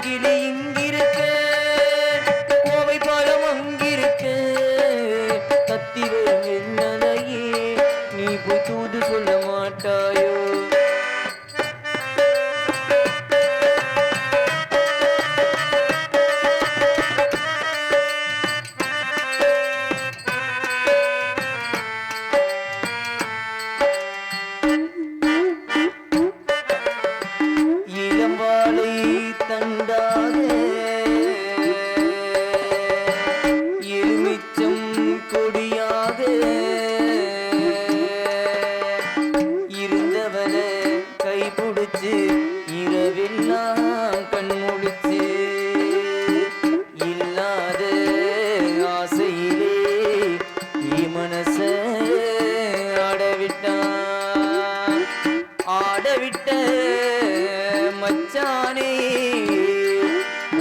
பூங்கிளி இங்கிருக்க கோவை பழம் அங்கிருக்க கத்தி வரும் என்னலையே நீ போய் தூது சொல்ல மாட்டாயோ மச்சானே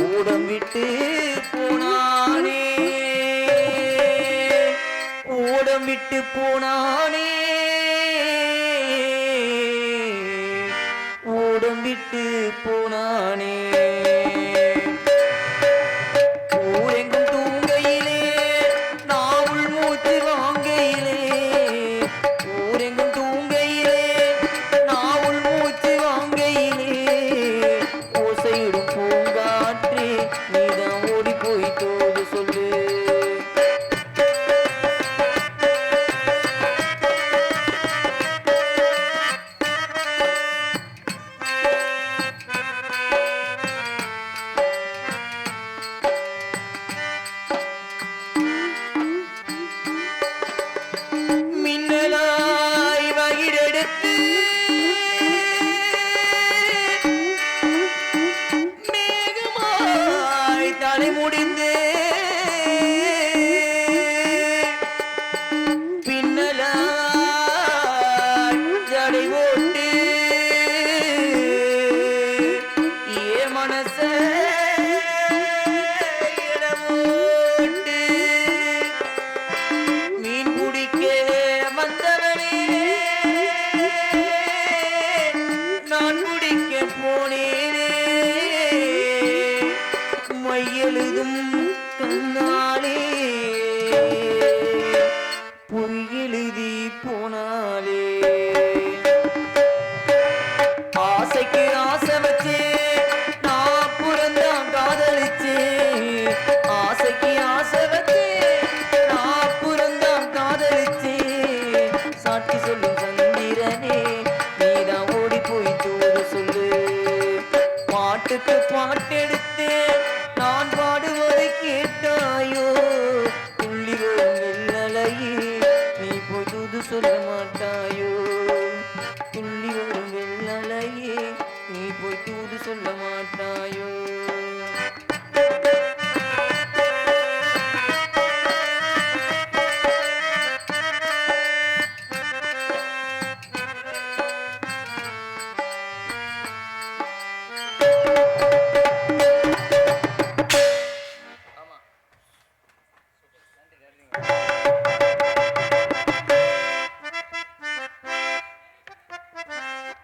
ஊடம் விட்டு போனானே ஊடம் விட்டு போனானே ஊடம் விட்டு போனானே ஊரெங்கும் தூங்கையிலே நாவுள் மூச்சு வாங்கையிலே ஊரெங்கும் தூங்கையிலே நாவுள் மூச்சு வாங்கையிலே ஓசையிடும் பூங்காற்றே நீதான் ஓடி போய் தோடு சொல்லு மின்னலாய் வயிறெடுத்து மேகமாய் தலை முடிந்து பின்னலாய் ஜடை போட்டு ஏ மனச இடமோட்டு மீன் குடிக்க வந்தவனே நான் குடிக்க போனேனே மையெழுதும் கண்ணாலே பொய்யெழுதி போனாலே ஆசைக்கு ஆசை வச்சு நான் புறந்தான் காதலிச்சு ஆசைக்கு ஆசை வச்சு நான் புறந்தான் காதலிச்சு சாட்சி சொல்லும் சந்திரனே நீதான் ஓடி போய் தூது சொல்லு பாட்டுக்கு பாட்டெடுத்து நான் பாடுவதை கேட்டாயோ துள்ளி வரும் வெள்ளலையே நீ போய் தூது சொல்ல மாட்டாயோ துள்ளி வரும் வெள்ளலையே நீ போய் தூது சொல்ல மாட்டாயோ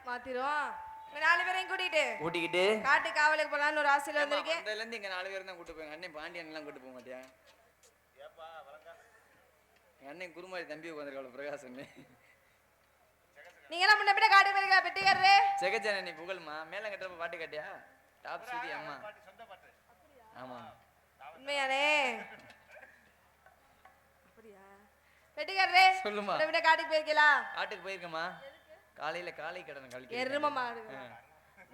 மாத்திரும் நாலு பேரையும் கூட்டிக்கிட்டு காட்டு காவலுக்கு போலான்னு ஒரு ஆசையில வந்திருக்கேன். அதுல இருந்து இங்க 4 பேர் தான் கூட்டு போங்க. அண்ணன் பாண்டியன் எல்லாம் கூட்டு போக மாட்டியா? அண்ணன் குருமாரி தம்பி உட்காந்துருக்காள் பிரகாசன். நீங்க எல்லாம் முன்ன பின்ன காட்டு போயிருக்கா பெட்டிக்காரரு? செகஜன நீ புகழ்மா மேல கட்டப்ப பாட்டு கட்டியா? டாப் சூதி அம்மா. ஆமா. உண்மையானே? அப்படியா? பெட்டிக்காரரே சொல்லுமா. முன்ன பின்ன காட்டுக்கு போயிருக்கீங்களா? காட்டுக்கு போயிருக்கமா? காலையில காலை கடன் கழிக்க. எரும மாடு.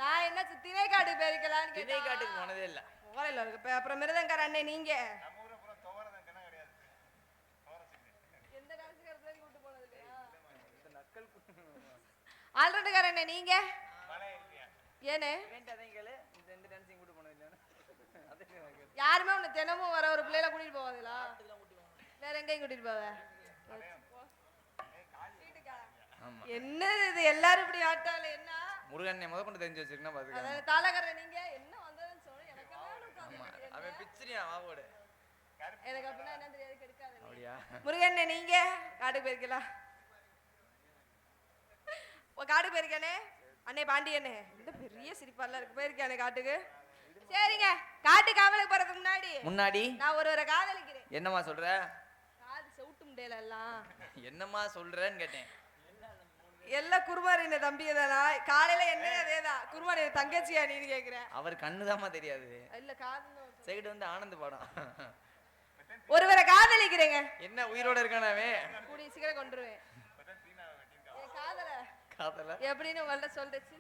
நான் என்ன திணை காட்டுக்கு போயிருக்கலாம்னு கேட்டேன். திணை காட்டுக்கு போனதே இல்ல. போகல இருக்கு. அப்புறம் மிருதங்கார அண்ணே நீங்க நம்ம ஊரே பூரா தோவரதான் கிண கிடையாது. எந்த டான்ஸ்காரத்தை கூட்டி போனது இல்லையா? இந்த நக்கல் ஆல்ரவுண்டர்கார அண்ணே நீங்க மலை இருக்கியா? ஏனே? இவன்ட்ட அதான் கேளு. இந்த டான்சிங் கூட்டி போனது இல்ல. அதே கேளு. யாருமே உன்னை தினமும் வர ஒரு பிள்ளைல கூட்டிட்டு போவாதீங்களா? வேற எங்கேயும் கூட்டிட்டு போவ? என்ன இது எல்லாரும் இப்படி ஆட்டால என்ன? முருகன் முத கொண்டு தெரிஞ்சு வச்சிருக்கா பாத்துக்க. அத தாளகர நீங்க என்ன வந்ததுன்னு சொல்ல எனக்கு என்ன அவன் பிச்சரியா வாவோட. எனக்கு அப்படினா என்ன தெரியாது கெடுக்காத. அப்படியே. முருகன் நீங்க காட்டுக்கு போயிருக்கீங்களா? காட்டுக்கு போயிருக்கானே? அண்ணே பாண்டியனே. இந்த பெரிய சிரிப்பால இருக்கு. போயிருக்கானே காட்டுக்கு? சரிங்க, காட்டு காவலுக்கு போறதுக்கு முன்னாடி முன்னாடி நான் ஒருவரை காதலிக்கிறேன். என்னம்மா சொல்ற? காது செவுட்டு முட்டையில எல்லாம் என்னம்மா சொல்றேன்னு கேட்டேன். எல்லாம் குருமாரின தம்பியதானா? காலையில என்ன அதேதான் குருமாரின தங்கச்சியா நீன்னு கேக்குறேன். அவர் கண்ணுதாம்மா தெரியாது. இல்ல காது சைடு வந்து ஆனந்த படம். ஒருவரை காதலிக்கிறேங்க. என்ன உயிரோட இருக்கானவே? கூடிய சீக்கிரம் கொண்டுருவேன். என் காதல காதல எப்படின்னு உங்கள்ட்ட சொல்றச்சு.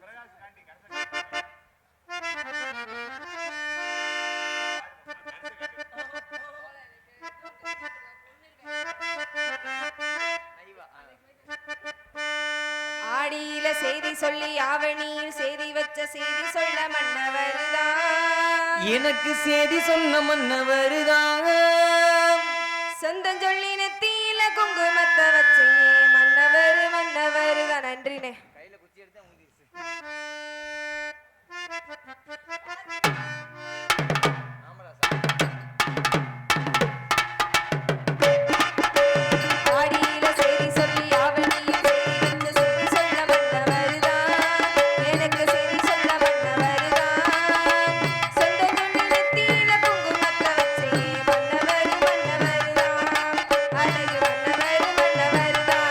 ஆடியில செய்தி சொல்லி ஆவணியில் செய்தி வச்ச செய்தி சொல்ல மன்னவருதான். எனக்கு செய்தி சொன்ன மன்னவருதான். சொந்தம் சொல்லி நெத்தியில குங்குமத்தை வச்சே மன்னவரு மன்னவருதான். நன்றினே. கையில குச்சி எடுத்தா ஊதிருச்சு. ஆடியில செய்தி சொல்லி ஆவணியில் செய்தி வச்ச செய்தி சொல்ல மன்னவருதான். எனக்கு செய்தி சொல்ல மன்னவருதான். சொந்தம் சொல்லி நெத்தியில குங்குமத்தை வச்சே மன்னவரு மன்னவருதான். அழகு மன்னவரு மன்னவருதான்.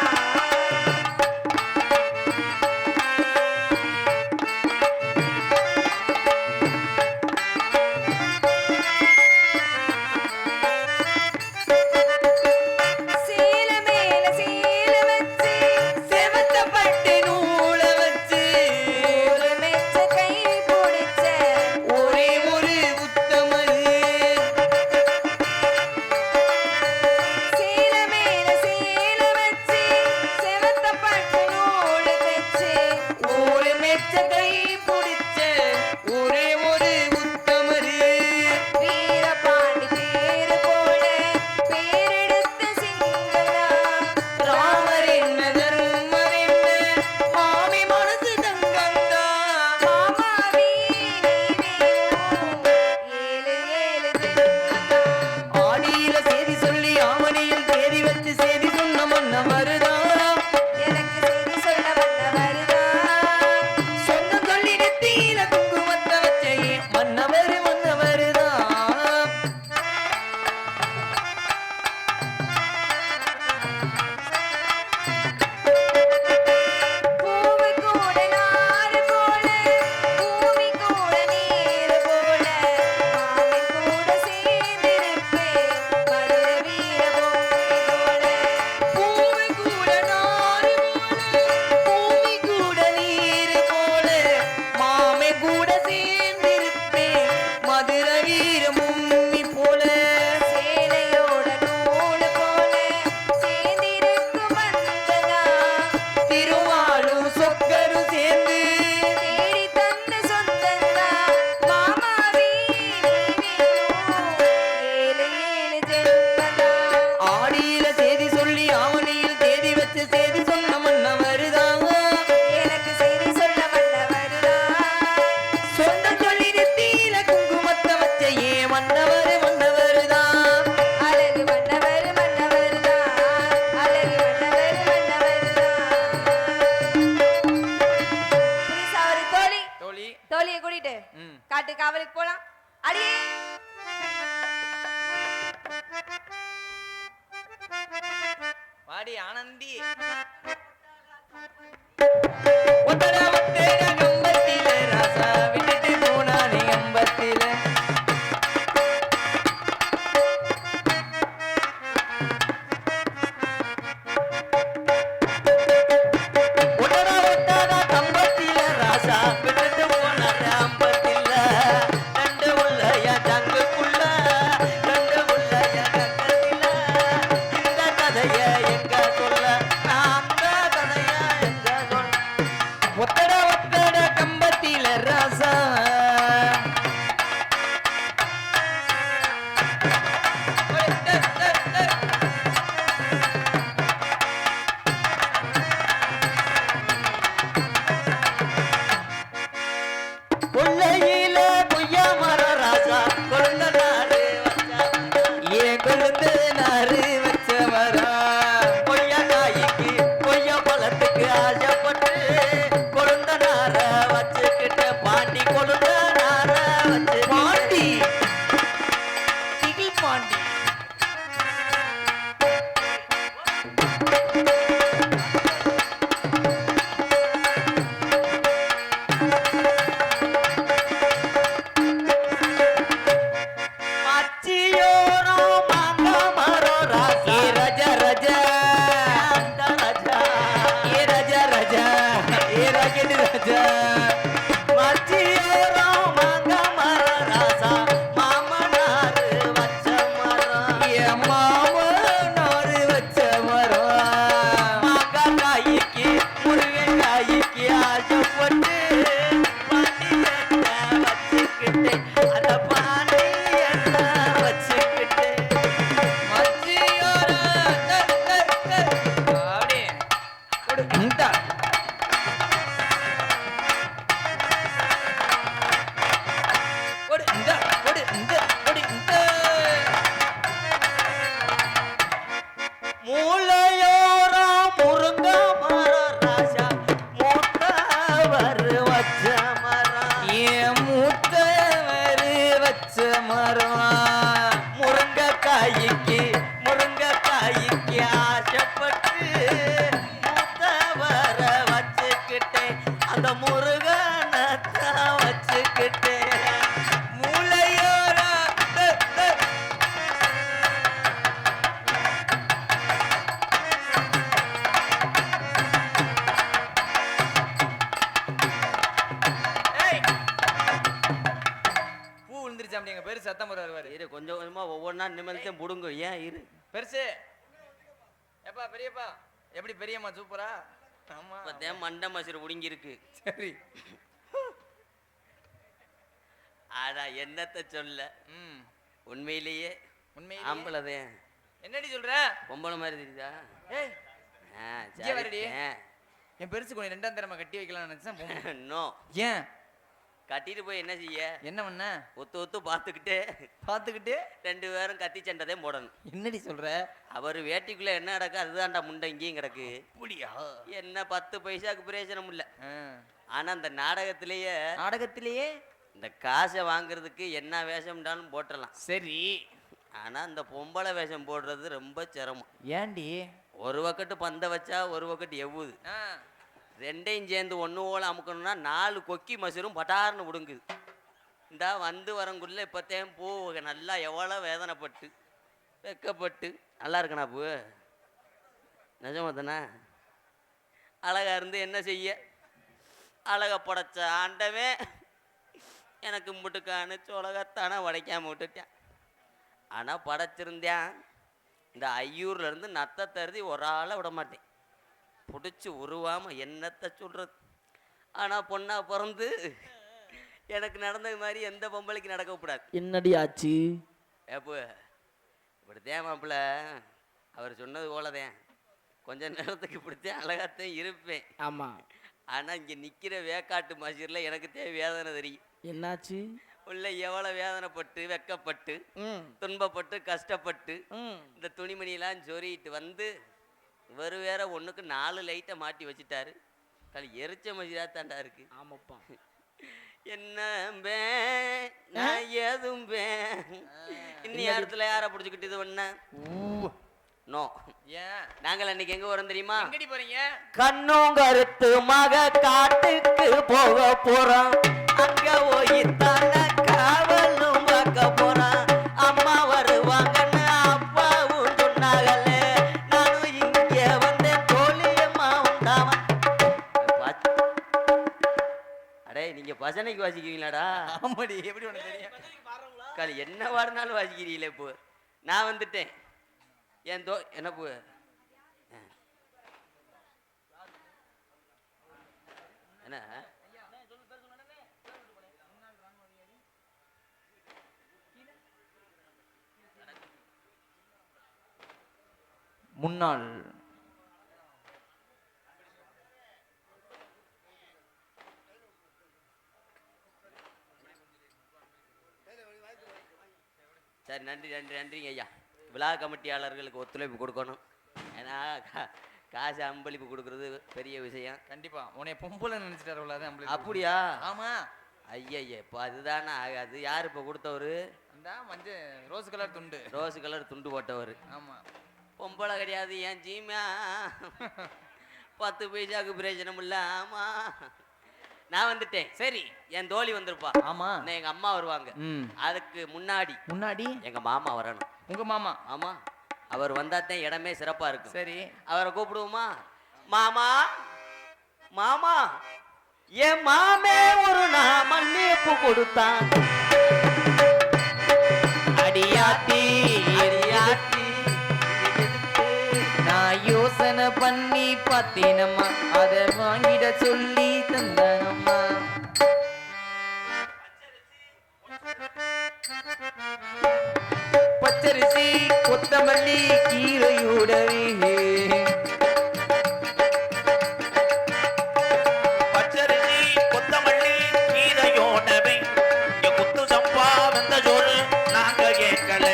சேல மேல சேல வச்சு செவத்த பட்டு நூல வச்சு ஒரு மெச்ச கை பிடிச்ச ஒரே ஒரு உத்தமரு. சேல மேல சேல வச்சு செவத்த பட்டு நூல் வச்சு ஒரு மெச்ச கை பிடிச்ச ஒரே ஒரு உத்தமரு. வீரபாண்டி பேரு போல பேரெடுத்த சிங்கனா ராமர் என்ன தர்மர் என்ன மாமி மனசு தங்கந்தா. மாமாவி நீ வேணும் ஏழு ஏழு ஜென்மதா. ஆடியில செய்தி சொல்லி ஆவணியில் தேதி வச்சு செய்தி சொன்ன மன்னவருதான். எனக்கு செய்தி சொல்ல மன்னவருதான். சொந்தம் சொல்லி நெத்தியில குங்குமத்தை வச்சே மன்னவரு மன்னவருதான். பூமி கூட நாறு போல பூமி கூட நீர் போல மாமி கூட சேர்ந்திருப்பேன் மதுர வீர பொம்மை போல. பூமி கூட நாறு போல பூமி கூட நீர் போல மாமே கூட சேர்ந்திருப்பேன் மதுர வீர மும்மி போல. சேலையோட நூல் போல சேர்ந்திருக்கும் மந்தனா திருவாளும் சொக்கரும் சேர்ந்து தேடி தந்த சொந்தந்தா. மாமாவி நீ வேணும் ஏழு ஏழு ஜென்மதா. ஆடியில செய்தி சொல்லி ஆவணியில் தேதி வச்சு செய்தி சொன்ன மன்னவருதான். எனக்கு செய்தி சொல்ல மன்னவருதான். சொந்தம் சொல்லி நெத்தியில குங்குமத்தை வச்ச மன்னவரு மன்னவருதான். அழகு மன்னவரு மன்னவருதான். அழகு மன்னவரு மன்னவருதான். புதுசா ஒரு தோழி தோழி. தோழியை கூட்டிட்டு ம். காட்டு காவலுக்கு போலாம். அடியே வாடி ஆனந்தி. ஒத்தட ஒத்தட கம்பத்தில ராசா விட்டுட்டு போனானே அம்பத்தில. ஒத்தட ஒத்தட கம்பத்தில ராசா விட்டுட்டு போனானே அம்பத்தில. ரெண்டு உள்ளய தங்குக்குள்ள ரெண்டு உள்ளய தங்கத்தில. இந்த கதைய எங்க சொல்ல நான் அந்த கதைய எங்க சொல்ல. ஒத்தட ஒத்தட கம்பத்தில ராசா கொள்ளையில கொய்யா மர ராசா கொழுந்த நாறு வச்ச ஏன் கொழுந்த நாறு வச்ச மரா. கொய்யா காய்க்கு கொய்யா பழத்துக்கு ஆசைப்பட்டு கொழுந்த நார வச்சுக்கிட்ட பாண்டி கொழுந்த நார வச்சு பார்த்துக்கிட்டு மூளையோரா ஏய் பூ விழுந்துருச்சு அப்படி எங்க பேரு சத்தம் வருவாரு இரு கொஞ்சம் கொஞ்சமா ஒவ்வொன்றா நிமிடத்தையும் புடுங்க ஏன் இரு பெருசு எப்பா பெரியப்பா எப்படி பெரியம்மா சூப்பரா ஆமா இப்பதான் மண்டை மசுறு புடுங்கிருக்கு சரி ஆனா என்னத்த சொல்ல ம் உண்மையிலேயே உண்மையிலேயே ஆம்பளதேன் என்னடி சொல்ற பொம்பளை மாதிரி தெரியுதா ஏய் ஆ, இங்கே வருடி. சரி. என் பெருசு கொஞ்சம் ரெண்டாம் தரமா கட்டி வைக்கலாம்னு நினைச்சேன் நோ ஏன் கட்டிட்டு போய் என்ன செய்ய என்ன பண்ண ஒத்து ஒத்து பார்த்துக்கிட்டு பாத்துக்கிட்டு 2 பேரும் கத்தி சண்டைதான் போடணும். என்னடி சொல்ற அவர் வேட்டிக்குள்ள என்ன கிடக்கு அதுதான்டா முண்டை இங்கேயும் கிடக்கு. அப்படியா என்ன 10 பைசாக்கு பிரயோஜனம் இல்ல. ஆ. ஆனா அந்த நாடகத்திலேயே நாடகத்திலேயே இந்த காசை வாங்குறதுக்கு என்ன வேஷம்டாலும் போட்டுடலாம். சரி ஆனா இந்த பொம்பளை வேஷம் போடுறது ரொம்ப சிரமம். ஏண்டி ஒரு பக்கெட்டு பந்த வச்சா ஒரு பக்கெட்டு எவ்வுது. ஆ. ரெண்டையும் சேர்ந்து ஒன்று போல அமுக்கணும்னா 4 கொக்கி மசூரும் பட்டார்னு விடுங்குது. இந்தா வந்து வரங்குள்ள இப்போத்தையும் பூ நல்லா எவ்வளோ வேதனைப்பட்டு வெக்கப்பட்டு நல்லா இருக்கணா பூ நிஜமா தானே அழகா இருந்து என்ன செய்ய அழகை படைச்ச ஆண்டவே எனக்கு முட்டுக்கானு சொலகத்தானே உடைக்காம விட்டுட்டேன். ஆனால் படைச்சிருந்தேன் இந்த ஐயூர்லேருந்து நத்தை தருதி ஒரு ஆளை விட மாட்டேன் பிடிச்சி உருவாம என்னத்தை சொல்கிறது. ஆனால் பொண்ணா பிறந்து எனக்கு நடந்தது மாதிரி எந்த பொம்பளைக்கு நடக்கக்கூடாது. என்னடி ஆச்சு ஏப்போ இப்படித்தேன் மாப்பிள்ள அவர் சொன்னது போலதேன் கொஞ்ச நேரத்துக்கு இப்படித்தான் அழகாத்தான் இருப்பேன். ஆமா ஆனால் இங்கே நிற்கிற வேக்காட்டு மசூரில் எனக்கு வேதனை தெரியும். என்னாச்சு உள்ள எவ்வளோ வேதனைப்பட்டு வெக்கப்பட்டு துன்பப்பட்டு கஷ்டப்பட்டு இந்த துணிமணியெல்லாம் சொறிட்டு வந்து இவர் வேற ஒன்றுக்கு 4 லைட்டை மாட்டி வச்சுட்டாரு. களி எரிச்ச மசிதா தாண்டா இருக்கு. ஆமாப்பா என்ன நான் ஏதும் இன்னி நேரத்தில் யாரை பிடிச்சிக்கிட்டு இது பண்ண நோ. ஏன் நாங்கள் அன்னைக்கு எங்க வரோம் தெரியுமா? எங்கடி போறீங்க? கண்ணும் கருத்து மக காட்டுக்கு போக போறோம். அங்க போய் தானே காவலும் பார்க்க போறான். அம்மா வருவாங்கன்னு அப்பாவும் சொன்னாகலே. நானும் இங்கே வந்தேன் தோழியம்மா வந்தாவன். அடே நீங்க பஜனைக்கு வாசிக்கிறீங்களாடா? ஆமாடி எப்படி உனக்கு தெரியும்? காலி என்ன வாடினாலும் வாசிக்கிறீங்களே. இப்போ நான் வந்துட்டேன். ஏன் என்ன பூ என்ன முன்னாள் சரி நன்றி நன்றி நன்றிங்க ஐயா. விழா கமிட்டியாளர்களுக்கு ஒத்துழைப்பு கொடுக்கணும். ஏன்னா காசு அம்பளிப்பு கொடுக்கறது பெரிய விஷயம். கண்டிப்பா உன்னை பொம்பளை நினைச்சிட்டாரு. அப்படியா? ஆமா ஐயா இப்போ அதுதானே ஆகாது. யார் இப்போ கொடுத்தவர்? அந்த மஞ்சள் ரோஸ் கலர் துண்டு. ரோஸ் கலர் துண்டு போட்டவர். ஆமா பொம்பளை கிடையாது. ஏன் ஜீமா 10 பைசாக்கு பிரயோஜனம் இல்லை. ஆமா நான் வந்துட்டேன். சரி என் தோழி வந்திருப்பா. ஆமா இன்னும் எங்க அம்மா வருவாங்க. அதுக்கு முன்னாடி எங்க மாமா வரணும். உங்க மாமா? ஆமா அவர் வந்தாத்தான் இடமே சிறப்பா இருக்கும். சரி அவரை கூப்பிடுவோமா? மாமா மாமா என் மாமே ஒரு நாள் மன்னிப்பு கொடுத்தான். அடியாத்தி அடியாத்தி நான் யோசனை பண்ணி பார்த்தேனம்மா, அதை வாங்கிட சொல்லி தந்தானம்மா. பச்சரிசி கொத்தமல்லி கீரையோடவே பச்சரிசி கொத்தமல்லி கீரையோடவே இங்க குத்து சம்பா வந்த ஜோறு நாங்க கேட்கல.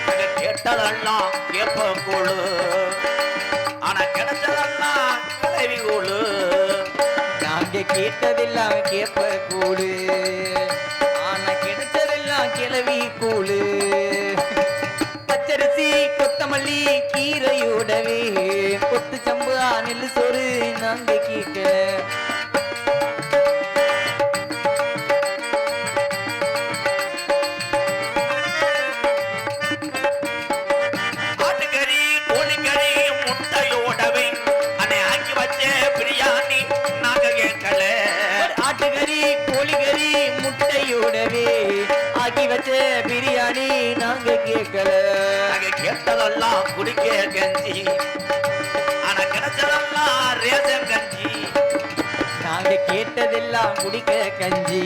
நாங்க கேட்டதெல்லாம் கேப்ப கூழு, ஆனா கிடைச்சதெல்லாம் கிளவி கூழு. நாங்க கேட்டதெல்லாம் கேப்ப கூழு, ஆனா கிடைச்சதெல்லாம் கிளவி கூழு. பச்சரிசி கொத்தமல்லி கீரையோடவே கொத்து சம்பா நெல்லு சோறு நாங்க கேட்கல. கூடவே ஆக்கி வச்ச பிரியாணி நாங்க கேட்கல. நாங்க கேட்டதெல்லாம் குடிக்க கஞ்சி, ஆனா கிடைச்சதெல்லாம் ரேஷன் கஞ்சி. நாங்க கேட்டதெல்லாம் குடிக்க கஞ்சி,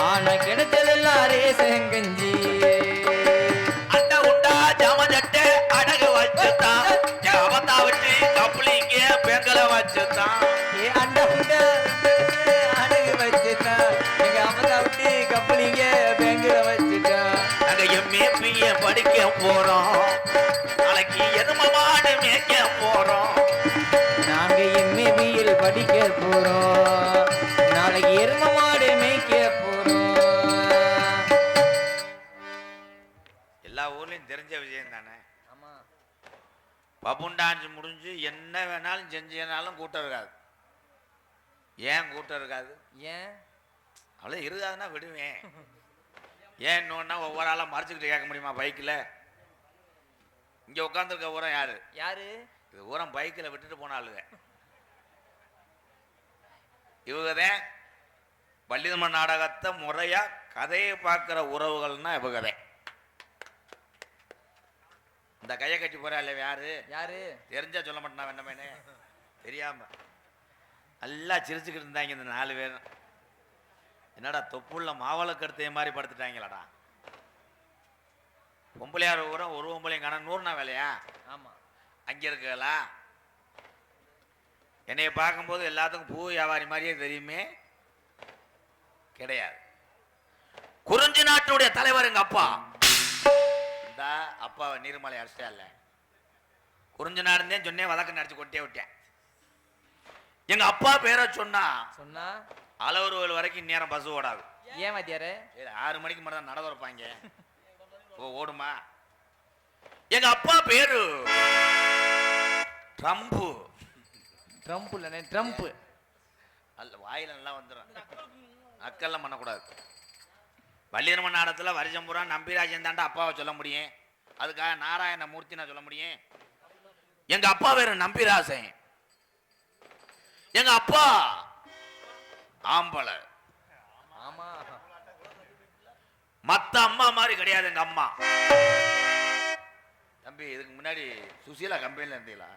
ஆனா கிடைச்சதெல்லாம் ரேஷன் கஞ்சி. அண்ட உண்டா ஜாமஜட்டை அடகு வச்சுதான், என் அவத்தா வச்சு கப்பலிங்க பெங்கல வச்சுதான். ஏ அண்ட உண்ட அடகு வச்சுட்டா, எங்க அம்மதா விட்டு கப்பலிங்க பேங்குல வச்சுட்டா. நாங்க எம்ஏபிய படிக்க போறோம், நாளைக்கு எரும மாடு மேய்க்க போறோம். நாங்க எம்ஏபியில் படிக்க போறோம், நாளைக்கு எரும மாடு மேய்க்க போறோம். எல்லா ஊர்லயும் தெரிஞ்ச விஷயம் தானே. ஆமா. பப்புன் டான்ஸ் முடிஞ்சு என்ன வேணாலும் செஞ்சேனாலும் கூட்டம் இருக்காது. ஏன் கூட்டம் இருக்காது? ஏன் அவ்வளோ இருக்காதுன்னா விடுவேன். ஏன் இன்னொன்னா ஒவ்வொரு ஆளாக மறைச்சிக்கிட்டு கேட்க முடியுமா பைக்கில்? இங்கே உட்காந்துருக்க ஊரம் யாரு? யாரு? இது ஊரம் பைக்கில் விட்டுட்டு போன ஆளுங்க. இவங்க தான் வள்ளிதம்மன் நாடகத்தை முறையாக கதையை பார்க்குற உறவுகள்னா இவங்க தான். இந்த கையை கட்டி போறா இல்லை யாரு? யாரு? தெரிஞ்சா சொல்ல மாட்டேனா வேண்டாமேனே தெரியாம நல்லா சிரிச்சுக்கிட்டு இருந்தாங்க இந்த 4 பேரும். என்னடா தொப்புள்ள மாவளக்கு எடுத்த மாதிரி படுத்துட்டாங்களாடா. பொம்பளையார் ஊரம் ஒரு பொம்பளையும் காண 100 வேலையா? ஆமா. அங்கே இருக்கலா என்னைய பார்க்கும்போது எல்லாத்துக்கும் பூ வியாபாரி மாதிரியே தெரியுமே, கிடையாது. குறிஞ்சி நாட்டுடைய தலைவர் எங்க அப்பா. இந்த அப்பாவை நீர்மலை அடிச்சிட்டா இல்ல, குறிஞ்சி நாடுந்தே சொன்னேன், வதக்க நடிச்சு கொட்டே விட்டேன். எங்க அப்பா பேரை சொன்னா சொன்னா அளவுருவல் வரைக்கும் நேரம் பஸ் ஓடாது. ஏன் வாத்தியாரே? 6 மணிக்கு மட்டும் தான் நட திறப்பாங்க. ஓடுமா? எங்க அப்பா பேரு ட்ரம்ப். ட்ரம்ப் இல்ல, ட்ரம்ப். அல்ல, வாயில நல்லா வந்துடும், அக்கெல்லாம் பண்ணக்கூடாது. வள்ளிதம்மன் நாடகத்தில் வருஷம்புறா நம்பிராஜன் தாண்டா அப்பாவை சொல்ல முடியும், அதுக்காக நாராயண மூர்த்தி நான் சொல்ல முடியும்? எங்க அப்பா பேரு நம்பிராசன். எங்க அப்பா ஆம்பளை. ஆமா. மத்த அம்மா மாதிரி கிடையாது எங்க அம்மா. தம்பி இதுக்கு முன்னாடி சுசீலா கம்பெனில இருந்தீங்களா?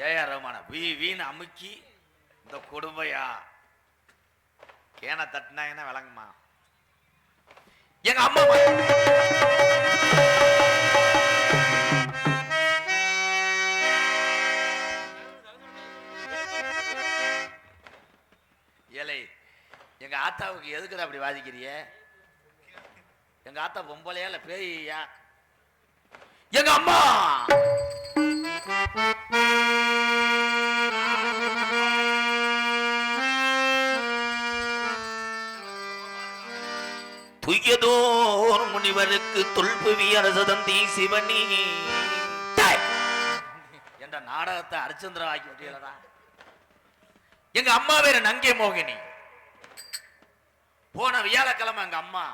ஏஆர் ரஹ்மான வீணு அமுக்கி இந்த கொடுமையா கேன தட்டினாங்கன்னா விளங்குமா? எங்க அம்மா ஏலை எங்க ஆத்தாவுக்கு எதுக்குடா அப்படி வாதிக்கிறிய? எங்க ஆத்தா பொம்பளையா இல்ல பேயா? எங்க அம்மா துய்யதோர் முனிவருக்கு தொல்புவி அரசதந்தி சிவனி என்ற நாடகத்தை அரிச்சந்திரா ஆக்கி விட்டீங்களா? எங்க அம்மா பேரு நங்கை மோகினி. போன வியாழக்கிழமை எங்க அம்மா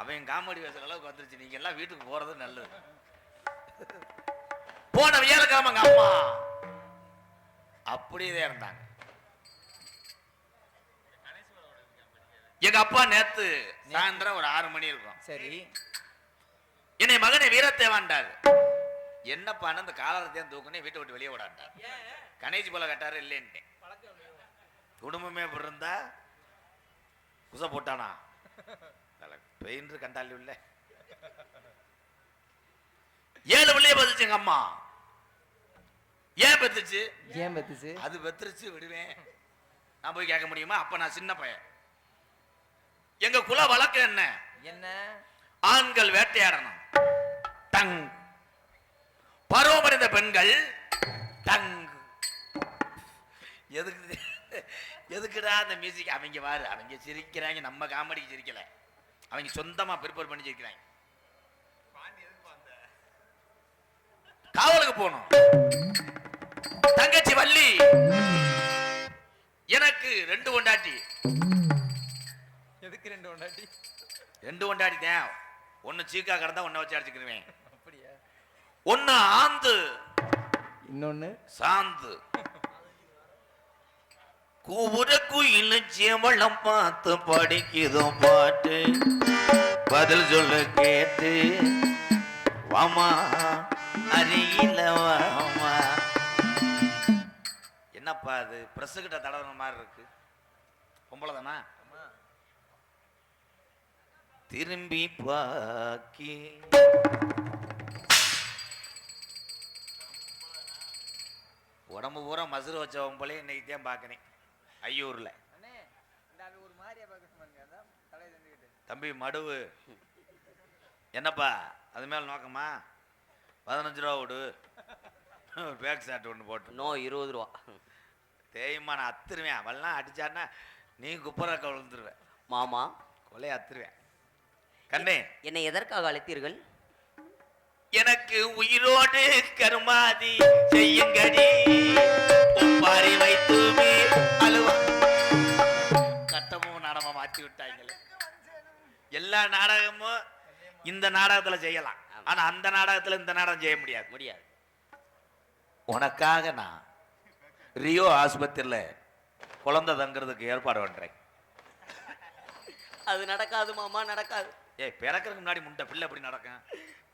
அவன் காமெடி பேசுற அளவுக்கு வந்துருச்சு. நீங்க எல்லாம் வீட்டுக்கு போறது நல்லது. போன வியாழக்கிழமை எங்க அம்மா அப்படியே இருந்தாங்க. எங்க அப்பா நேத்து சாயந்தரம் ஒரு 6 மணி இருக்கும். சரி. என்னை மகனை வீரத்தேவாண்டாரு. என்னப்பா அந்த காலத்தையும் தூக்குனே வீட்டை விட்டு வெளியே விடாண்டார். கணேசி போல கட்டாரு இல்லைன்னு குடும்பமே இருந்தா குச போட்டானா பெயின்று கண்டாலி உள்ள 7 பிள்ளைய பத்துச்சு எங்க அம்மா. ஏன் பெத்துச்சு? ஏன் பெத்துச்சு? அது பெத்துருச்சு விடுவேன், நான் போய் கேட்க முடியுமா? அப்ப நான் சின்ன பையன். எங்க குல வழக்கம் என்ன? என்ன? ஆண்கள் வேட்டையாடணும், டங். பருவமடைந்த பெண்கள் டங். எதுக்குடா அந்த மியூசிக்? அவங்க பாரு, அவங்க சிரிக்கிறாங்க, நம்ம காமெடிக்கு சிரிக்கல, அவங்க சொந்தமா ப்ரிப்பேர் பண்ணி சிரிக்கிறாங்க. காவலுக்கு போகணும். தங்கச்சி வள்ளி எனக்கு 2 கொண்டாட்டி. எதுக்கு 2 கொண்டாட்டி? 2 கொண்டாட்டி தான். ஒன்னு சீக்கா கடந்தா ஒன்ன வச்சு அடிச்சுக்கிருவேன். அப்படியா? ஒன்னு ஆந்து, இன்னொன்னு சாந்து. கூவுற குயில் சேவளம் பார்த்து படிக்குதோ பாட்டு பதில் சொல்ல கேட்டு வாமா அருகில வாமா. என்னப்பா அது பிரஸ் கிட்ட தடவுற மாதிரி இருக்கு. பொம்பளை தானா? திரும்பி பாக்கி உடம்பு பூரா மசுறு வச்ச பொம்பளை இன்னைக்கு தான் பார்க்கனேன் ஐயூர்ல. ஒரு மாதிரியா பாக்க தலையை தந்துக்கிட்டு தம்பி மடுவு என்னப்பா அது மேல நோக்கமா? 15 ரூபா விடு. பேக் ஷாட் ஒன்று போட்டு நோ 20 ரூபா. தேய்மா நான் அத்துருவேன். அவெல்லாம் அடிச்சான்னா நீ குப்பரக்க விழுந்துருவேன். மாமா கொலையை அத்துருவேன். கண்ணே, என்னை எதற்காக அழைத்தீர்கள்? எனக்கு உயிரோடு கருமாதி செய்யுங்கடி ஒப்பாரி வைத்துமே அழுவா. கட்டமும் நாடகமா மாற்றி விட்டாங்களே. எல்லா நாடகமும் இந்த நாடகத்துல செய்யலாம், ஆனா அந்த நாடகத்துல இந்த நாடகம் செய்ய முடியாது. முடியாது. உனக்காக நான் ரியோ ஆஸ்பத்திரியில குழந்தை தங்குறதுக்கு ஏற்பாடு பண்றேன். அது நடக்காது மாமா, நடக்காது. ஏய், பிறக்கிறதுக்கு முன்னாடி முண்டை பிள்ளை எப்படி நடக்கும்?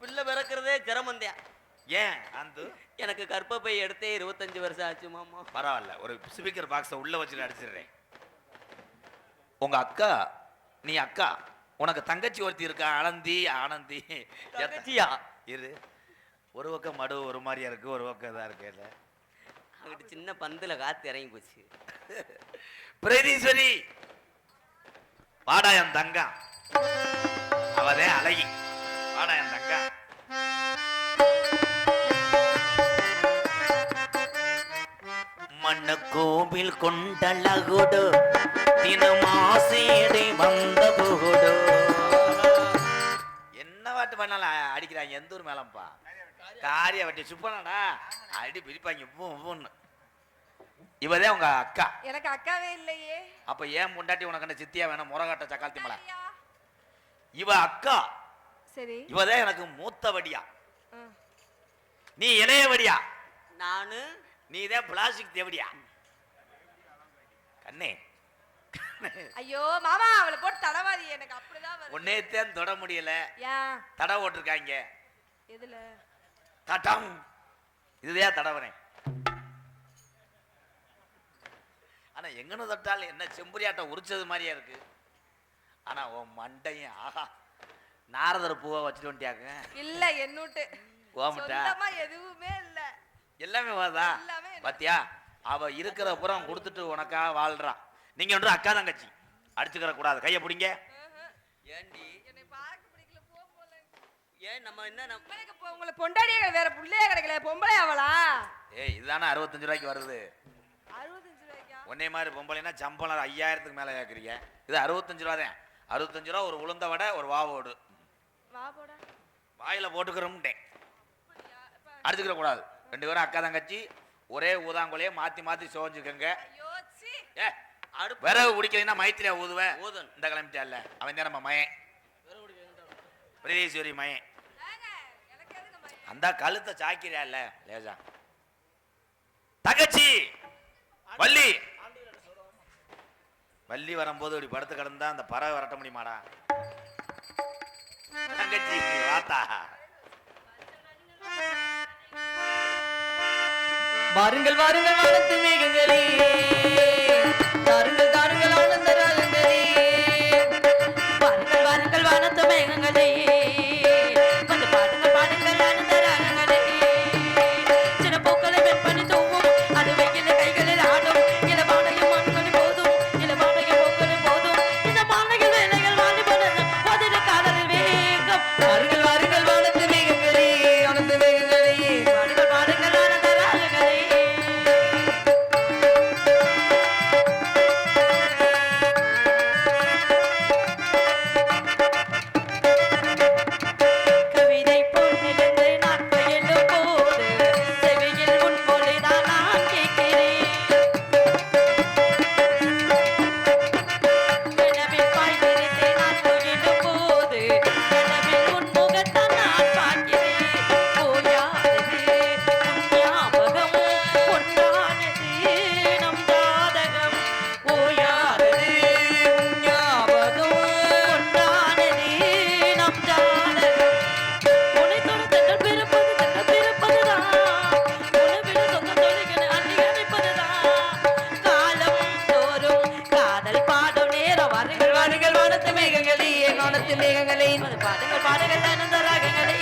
பிள்ளை பிறக்கிறதே சிரமந்தேன். ஏன் அந்த எனக்கு கர்ப்பப்பை எடுத்தே 25 வருஷம் ஆச்சு மாமா. பரவாயில்ல, ஒரு ஸ்பீக்கர் பாக்ஸை உள்ள வச்சுட்டு அடிச்சிடுறேன். உங்க அக்கா, நீ அக்கா, உனக்கு தங்கச்சி ஒருத்தி இருக்கா, ஆனந்தி. ஆனந்தி தங்கச்சியா? இரு, ஒரு பக்கம் மடு ஒரு மாதிரியா இருக்கு, ஒரு பக்கம் இதா இருக்கு. இல்ல அங்கிட்டு சின்ன பந்துல காத்து இறங்கி போச்சு. பிரதீஸ்வரி வாடா என் தங்கா, அவதே அழகி. வாடா என் தங்கா. மண்ண கோவில் கொண்டழகுடு தினமாசேடி வந்த புகுடு. என்ன பாட்டு பண்ணாலும் அடிக்கிறாங்க. எந்த ஊர் மேலப்பா? காரிய வட்டி சுப்பனாடா அடி பிரிப்பாங்க. பூன்னு இவதே உங்க அக்கா. எனக்கு அக்காவே இல்லையே. அப்ப ஏன் முண்டாட்டி உனக்கு என்ன சித்தியா வேணும்? முறகாட்ட சக்காலத்தி மலை. இவ அக்கா. சரி. இவதே எனக்கு மூத்த வடியா, நீ இளைய வடியா. நானு நீதான் பிளாஸ்டிக் தேவடியா. கண்ணே, ஐயோ மாமா, அவளை போட்டு தடவாதி. எனக்கு அப்படிதான் வருது. உன்னையத்தான் தொட முடியல. ஏன்? தடவை ஓட்டிருக்காங்க. எதுல? தடம். இதுதான் தடவனேன். ஆனா எங்கன்னு தொட்டாலும் என்ன செம்புரியாட்டம் உரிச்சது மாதிரியா இருக்கு. ஆனா உன் மண்டையும் ஆஹா, நாரதர் பூவை வச்சுட்டு வந்துட்டியாங்க. இல்ல, என்னூட்டு ஓமட்டா சொந்தமா எதுவுமே இல்ல. எல்லாமே வாதா எல்லாமே பாத்தியா? அவ இருக்கிற புறம் கொடுத்துட்டு உனக்கா வாழ்றான். நீங்க ஒன்று அக்கா தங்கச்சி அடிச்சுக்கிற கூடாது. கையை பிடிங்க. ஏண்டி என்னை பார்க்க பிடிக்கல, போ போல. ஏன் நம்ம என்ன உங்களுக்கு உங்களை பொண்டாடியே வேற புள்ளையே கிடைக்கல, பொம்பளை அவளா? ஏய், இதுதானே 65 ரூபாய்க்கு வருது. 65 ரூபாய்க்கா? ஒன்னே மாதிரி பொம்பளைனா சம்பளம் 5000க்கு மேல கேட்குறீங்க. இது 65 ரூபா தான். 65 ரூபா ஒரு உளுந்த வடை, ஒரு வாவோடு. வா போடா. வாயில போட்டுக்கிறோம்ட்டேன். அடிச்சுக்கிற கூடாது. 2 பேரும் அக்கா தங்கச்சி, ஒரே ஊதாங்குலையே மாத்தி மாத்தி சோஞ்சுக்கங்க. ஐயோ சீ. ஏ, அடுப்பு விறகு பிடிக்கலைன்னா மைத்திரியா ஊதுவேன். ஊதன். இந்த கிளம்பிட்டால அவன் தான் நம்ம மயன், பிரதீஸ்வரி மயன். ஏங்க, எனக்கு எதுக்கு மயம்? அந்த கழுத்தை சாக்கிறியால லேசா. தங்கச்சி வள்ளி, வள்ளி வரும்போது இப்படி படுத்து கிடந்தா அந்த பறவை வரட்ட முடியுமாடா? தங்கச்சி வாத்தா. வாருங்கள் வாருங்கள் வானத்து மேகங்களே, தாருங்கள் தாருங்கள் ஆனந்த ராகங்களே. வாருங்கள் வாருங்கள் வானத்து மேகங்களே, வந்து பாடுங்கள் பாடுங்கள் ஆனந்த ராகங்களே. சின்ன பூக்களை வெண்பனி தூவும், அது வெயில கைகளில் ஆடும். இளவானையும் மண்களில் போதும், இளவானையும் பூக்களில் போதும். இந்த மாலையில் வேலைகள் வாழி பலரும் பதில காதலில் வேகம். வாருங்கள் வாருங்கள் வானத்து மேகங்களே, ஆனந்த மேகங்களே. பாடுங்கள் பாடுங்கள் ஆனந்த ராகங்களே. வானத்து மேகங்களே வந்து பாடுங்கள் பாடுங்கள் ஆனந்த ராகங்களே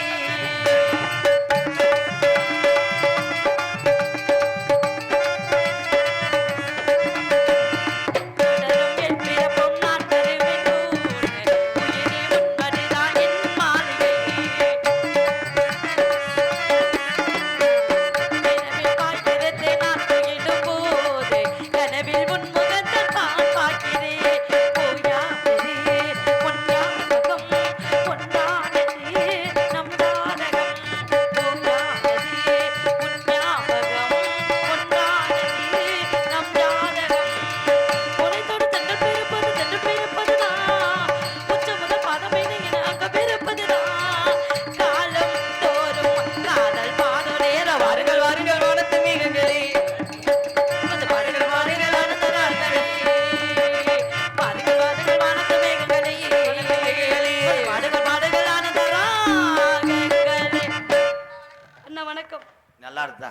நல்லா இருந்தா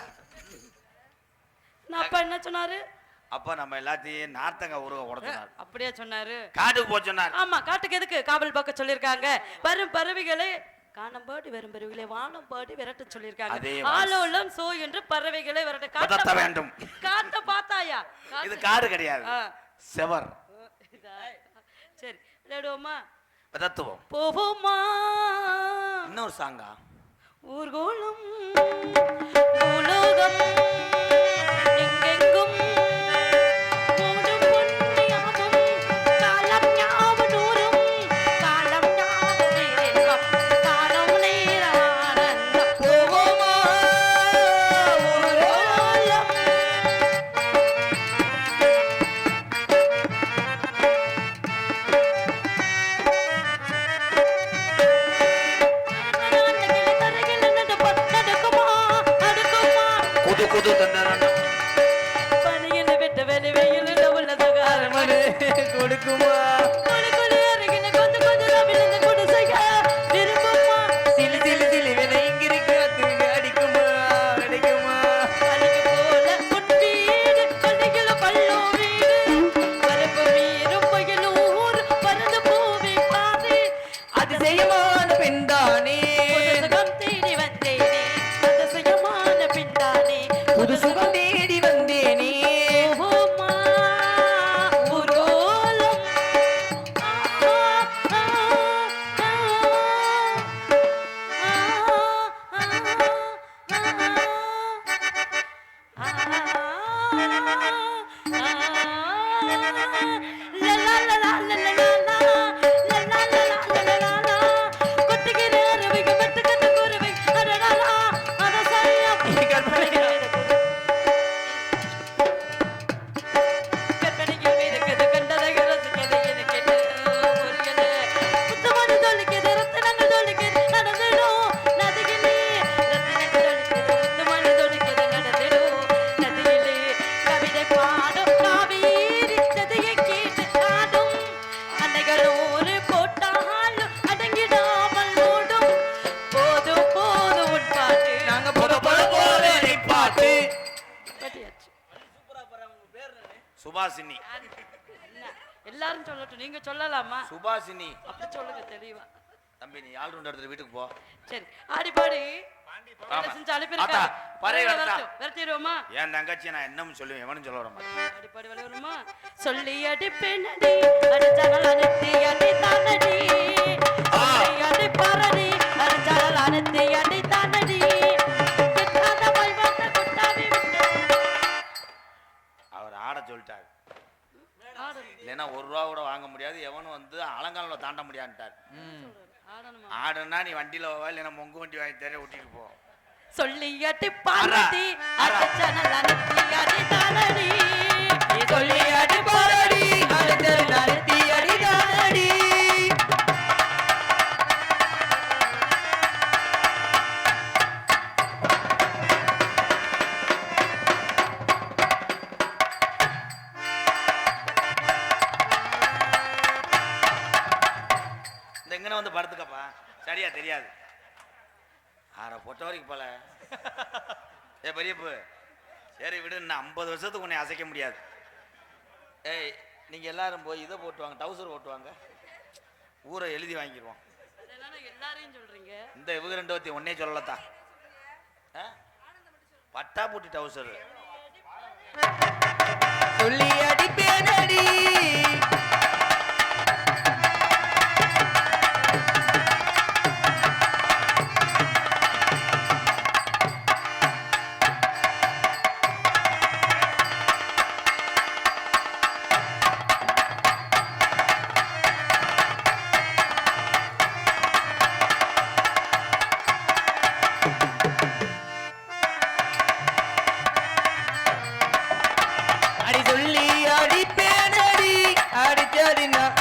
நான் அப்பா என்ன சொன்னாரு அப்ப நம்ம எல்லாத்தையும் நார்த்தங்க ஊருக ஓட சொன்னார். அப்படியே சொன்னாரு காட்டுக்கு போக சொன்னார். ஆமா காட்டுக்கு எதுக்கு காவல் பார்க்க சொல்லியிருக்காங்க. வரும் பறவைகளே காணம் பாடி வரும் பறவைகளை வானம் பாடி விரட்ட சொல்லியிருக்காங்க. ஆலோலம் சோ என்று பறவைகளை விரட்ட காட்ட வேண்டும். காட்ட பார்த்தாயா? இது காடு கிடையாது, செவர். சரி விளையாடுவோமா? தத்துவம் போவோமா? இன்னொரு சாங்கா? ஊர்கோலம் உலோகம் எங்கெங்கும் ஓடும் பொன்னியாவும் காலம் ஞாபகம் நூறும் காலம் ஞாபகம் காலம் நேரானந்தம் போவோமா ஊர்கோலம் குது தந்தரண்டம் பனியில விட்ட வெளி வெயில் உள்ளதகாரமனு கொடுக்குமா கொடு கொடு அருகில கொஞ்சம் கொஞ்சம் விழுந்து குடிசைய விரும்புமா சிலு சிலு சிலு வினை இங்கிருக்கு அடிக்குமா அடிக்குமா பனிக்கு போல உன் வீடு பள்ளிகள பள்ளோ வீடு பரப்பு மீறும் பயிலூர் பறந்து பூவி பாதி அதிசயமான பெண்தானே சுகம் தேடி வந்தேனே அதிசயமான பின்தானே புது சுகம் தேடி வந்தேனே ஓமா ஊர்கோலம் சுபாசினி. எல்லாரும் சொல்லட்டும், நீங்க சொல்லலாமா? சுபாசினி அப்படி சொல்லுங்க தெளிவா. தம்பி நீ ஆள் ரவுண்ட் எடுத்து வீட்டுக்கு போ. சரி ஆடி பாடி செஞ்சு அனுப்பியிருக்கா. விரட்டிடுவோமா? என் தங்கச்சி நான் என்னன்னு சொல்லுவேன், எவனும் சொல்ல வர மாட்டேன். ஆடி பாடி விளையாடுமா? சொல்லி அடிப்பேனடி அடிச்சால் அனுத்தி அடி தானடி சொல்லி அடி பாரடி அடிச்சால் அனுத்தி அடி தானடி அவர் ஆட சொல்லிட்டார். இல்லைன்னா ₹1 கூட வாங்க முடியாது, எவனும் வந்து அலங்காலம் தாண்ட முடியாதுட்டார். ஆடுனா நீ வண்டியில போவா, இல்லைன்னா மொங்கு வண்டி வாங்கி தர ஓட்டிட்டு போ. சொல்லி அடி பாரடி அடிச்சால் அனுத்தி அடி தானடி சொல்லி அடி பாரடி அடிச்சால் அனுத்தி அடி தானடி. எங்கன வந்து படுத்துக்கப்பா, சரியா தெரியாது. ஆற பொட்ட வரைக்கும் போல. ஏ பெரியப்பு, சரி விடு, இன்னும் 50 வருஷத்துக்கு உன்னை அசைக்க முடியாது. ஏய் நீங்க எல்லாரும் போய் இதை போட்டுவாங்க, டவுசர் ஓட்டுவாங்க. ஊரை எழுதி வாங்கிடுவோம். அதனால எல்லாரையும் சொல்றீங்க. இந்த இவங்க 2 பத்தி ஒன்னே சொல்லலத்தான். பட்டா பூட்டி டவுசர் சொல்லி அடிப்பேனடி அடி சொல்லி அடிப்பேனடி அடிச்சடி நான்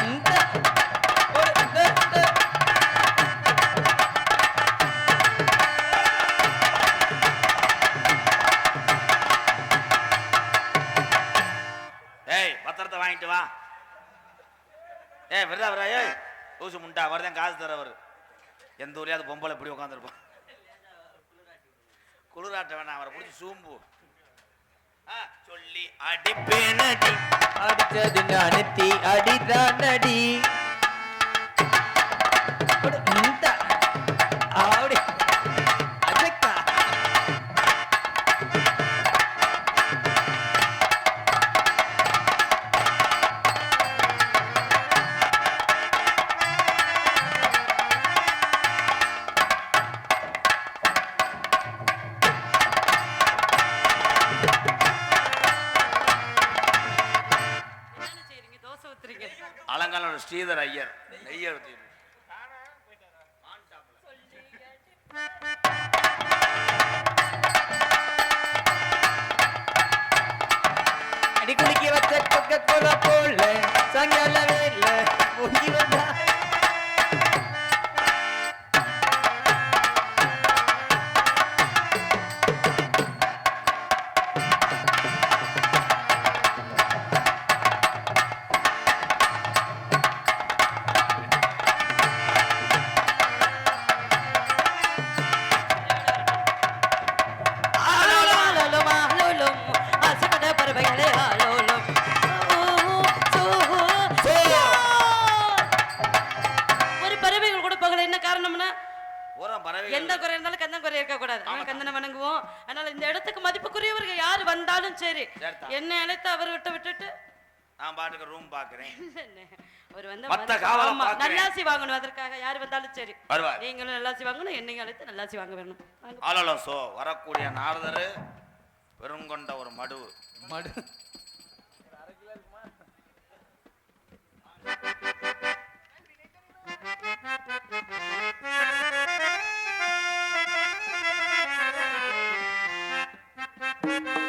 ஏய் பத்திரத்தை வாங்கிட்டு வா. ஏய் விரதா ஏய் ஊசு முண்டா வரதான் காசு தரவர். எந்த ஊர்லயாவது பொம்பளை இப்படி உட்காந்துருப்பான். குளிராட்ட வேணாம், அவரை பிடிச்சி சூம்பு. சொல்லி அடிப்பேனடி அடிச்சது நானத்தி அடிதானடி ஆடி அஜக்கா என்ன செய்றீங்க? தோசை ஊத்துறீங்க. அலங்கானோட ஸ்ரீதர் ஐயர் நெய்ய ஊத்தி அடி குளிக்க வச்ச கொக்கோலா போல சாயங்கால வேல முங்கி வந்தா ஆலோலம், ஆலோலம், ஆசைப்பட்ட பறவைகளே ஆலோலம். ஒரு பறவைகள் கூட போகல. என்ன காரணம்னா பூரா பறவை எந்த குறை இருந்தாலும் கந்தன் குறை இருக்க கூடாது. கந்தனை வணங்குவோம். அதனால இந்த இடத்துக்கு மதிப்புக்குரியவர்கள் யாரு வந்தாலும் சரி, சரிதான். என்ன அழைத்து அவர்கிட்ட விட்டுட்டு நான் பாட்டுக்கு ரூம் பாக்குறேன். அவர் வந்து மத்த காவலை ஆமா, பார்க்கிறேன். நல்லாசி வாங்கணும். அதற்காக யாரு வந்தாலும் சரி, வருவார். நீங்களும் நல்லாசி வாங்கணும், என்னையும் அழைத்து நல்லாசி வாங்க வேணும். வாங்க. ஆலோலம் சோ வரக்கூடிய நாரதரு பெருங்கொண்ட ஒரு மடு மடு ஆ